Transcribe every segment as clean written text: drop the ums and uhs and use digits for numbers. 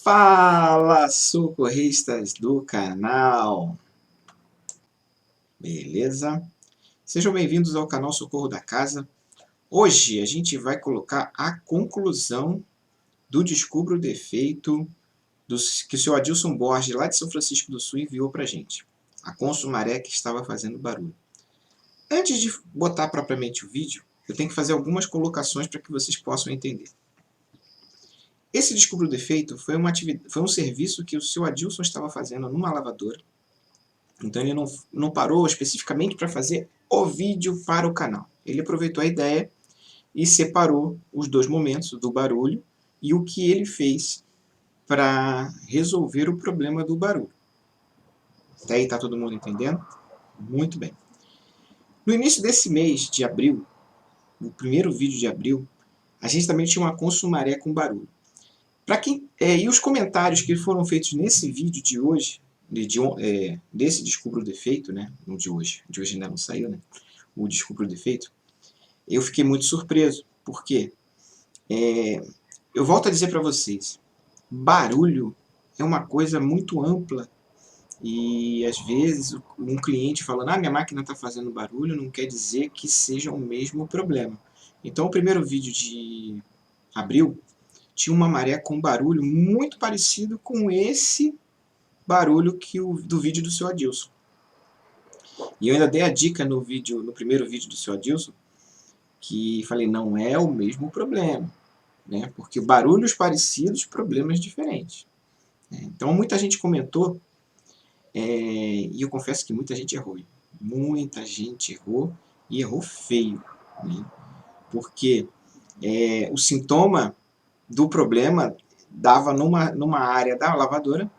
Fala, socorristas do canal! Beleza? Sejam bem-vindos ao canal Socorro da Casa. Hoje a gente vai colocar a conclusão do Descubra o Defeito que o seu Adilson Borges, lá de São Francisco do Sul, enviou pra gente. A Consumaré que estava fazendo barulho. Antes de botar propriamente o vídeo, eu tenho que fazer algumas colocações para que vocês possam entender. Esse Descubra o Defeito foi um serviço que o seu Adilson estava fazendo numa lavadora. Então ele não parou especificamente para fazer o vídeo para o canal. Ele aproveitou a ideia e separou os dois momentos do barulho e o que ele fez para resolver o problema do barulho. Até aí está todo mundo entendendo? Muito bem. No início desse mês de abril, no primeiro vídeo de abril, a gente também tinha uma Consumaré com barulho. E os comentários que foram feitos nesse vídeo de hoje, desse Descubra o Defeito, né? Não de hoje ainda não saiu, né? O Descubra o Defeito, eu fiquei muito surpreso, porque eu volto a dizer para vocês, barulho é uma coisa muito ampla, e às vezes um cliente falando, minha máquina está fazendo barulho, não quer dizer que seja o mesmo problema. Então o primeiro vídeo de abril tinha uma maré com barulho muito parecido com esse barulho do vídeo do seu Adilson. E eu ainda dei a dica no primeiro vídeo do seu Adilson, que falei, não é o mesmo problema, né? Porque barulhos parecidos, problemas diferentes. Então muita gente comentou, e eu confesso que muita gente errou. Muita gente errou, e errou feio, né? Porque o sintoma do problema dava numa área da lavadora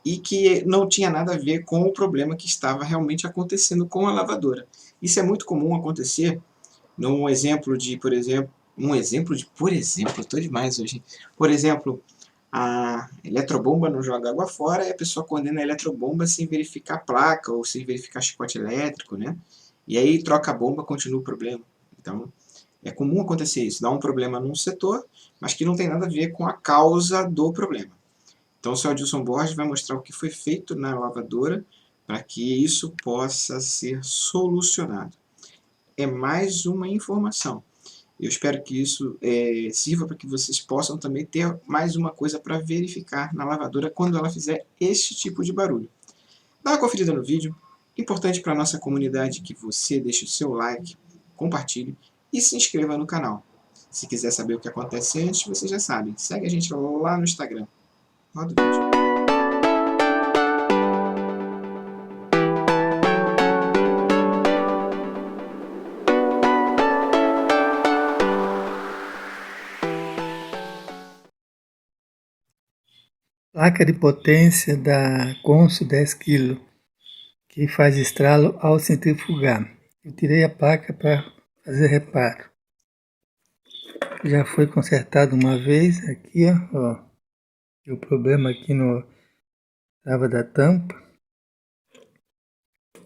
e que não tinha nada a ver com o problema que estava realmente acontecendo com a lavadora. Isso é muito comum acontecer num exemplo de, por exemplo, eu estou demais hoje. Por exemplo, a eletrobomba não joga água fora e a pessoa condena a eletrobomba sem verificar a placa ou sem verificar chicote elétrico, né? E aí troca a bomba, continua o problema. Então, é comum acontecer isso, dá um problema num setor, mas que não tem nada a ver com a causa do problema. Então o seu Adilson Borges vai mostrar o que foi feito na lavadora para que isso possa ser solucionado. É mais uma informação. Eu espero que isso sirva para que vocês possam também ter mais uma coisa para verificar na lavadora quando ela fizer este tipo de barulho. Dá uma conferida no vídeo. Importante para a nossa comunidade que você deixe o seu like, compartilhe e se inscreva no canal. Se quiser saber o que acontece antes, vocês já sabem. Segue a gente lá no Instagram. Roda o vídeo. Placa de potência da Consul 10 kg, que faz estralo ao centrifugar. Eu tirei a placa para fazer reparo. Já foi consertado uma vez aqui, ó. E o problema aqui no trava da tampa.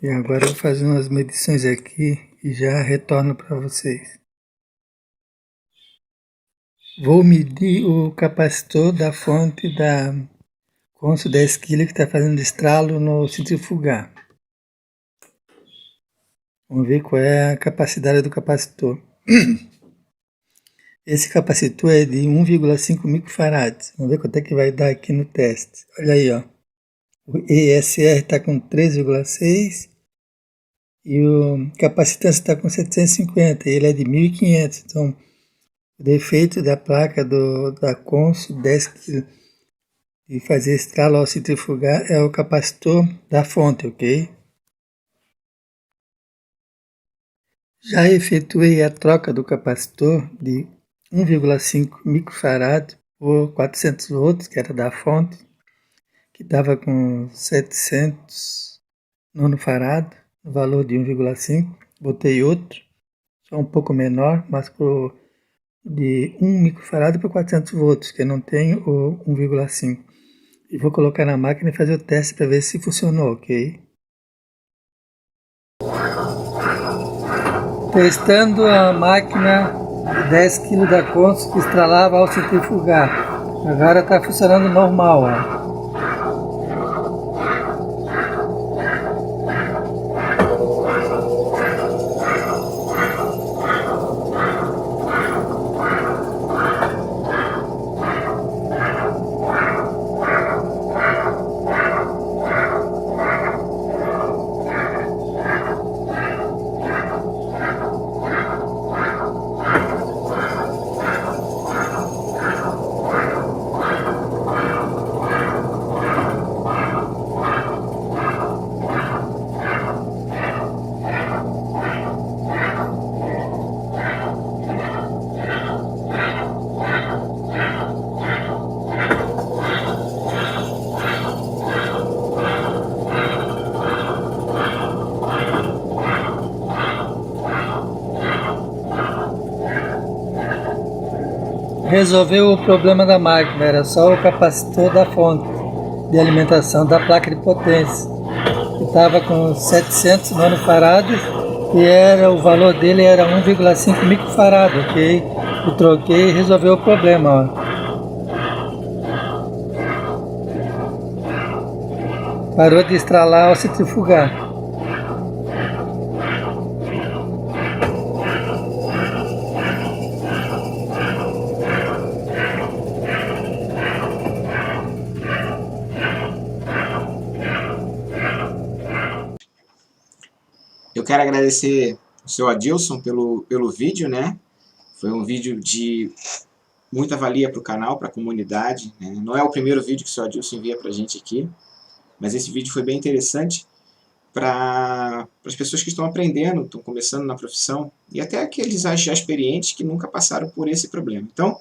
E agora eu vou fazer umas medições aqui e já retorno para vocês. Vou medir o capacitor da fonte da Consul 10 kg que está fazendo estralo no centrifugar. Vamos ver qual é a capacidade do capacitor. Esse capacitor é de 1,5 microfarads. Vamos ver quanto é que vai dar aqui no teste. Olha aí, ó. O ESR está com 3,6 e o capacitância está com 750. Ele é de 1.500. Então, o defeito da placa da Consul 10 kg de fazer estralo ao centrifugar é o capacitor da fonte, ok? Já efetuei a troca do capacitor de 1,5 microfarad por 400 volts, que era da fonte, que estava com 700 nanofarad, no valor de 1,5. Botei outro, só um pouco menor, mas de 1 microfarad por 400 volts, que eu não tenho o 1,5. E vou colocar na máquina e fazer o teste para ver se funcionou, ok? Testando a máquina de 10 kg da Consul que estralava ao centrifugar. Agora está funcionando normal, ó. Resolveu o problema da máquina, era só o capacitor da fonte de alimentação da placa de potência, que estava com 700 nanofarads e o valor dele era 1,5 microfarad, ok? Eu troquei e resolveu o problema, ó. Parou de estralar ao centrifugar. Eu quero agradecer o seu Adilson pelo vídeo, né? Foi um vídeo de muita valia para o canal, para a comunidade, né? Não é o primeiro vídeo que o seu Adilson envia para a gente aqui, mas esse vídeo foi bem interessante para as pessoas que estão aprendendo, estão começando na profissão, e até aqueles já experientes que nunca passaram por esse problema. Então,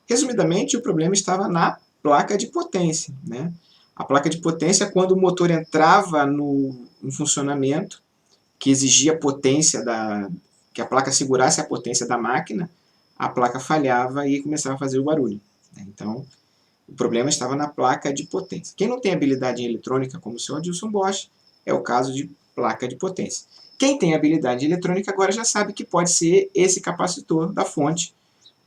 resumidamente, o problema estava na placa de potência, né? A placa de potência, quando o motor entrava no funcionamento, que exigia potência que a placa segurasse a potência da máquina, a placa falhava e começava a fazer o barulho. Então, o problema estava na placa de potência. Quem não tem habilidade em eletrônica, como o senhor Adilson Bosch, é o caso de placa de potência. Quem tem habilidade em eletrônica agora já sabe que pode ser esse capacitor da fonte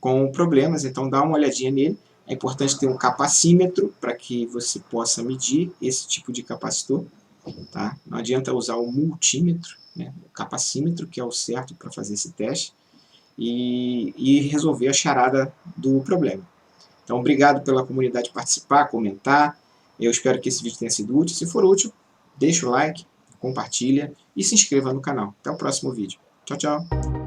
com problemas, então dá uma olhadinha nele. É importante ter um capacímetro para que você possa medir esse tipo de capacitor. Tá? Não adianta usar o multímetro, né? O capacímetro, que é o certo para fazer esse teste, e resolver a charada do problema. Então, obrigado pela comunidade participar, comentar. Eu espero que esse vídeo tenha sido útil. Se for útil, deixa o like, compartilha e se inscreva no canal. Até o próximo vídeo. Tchau, tchau!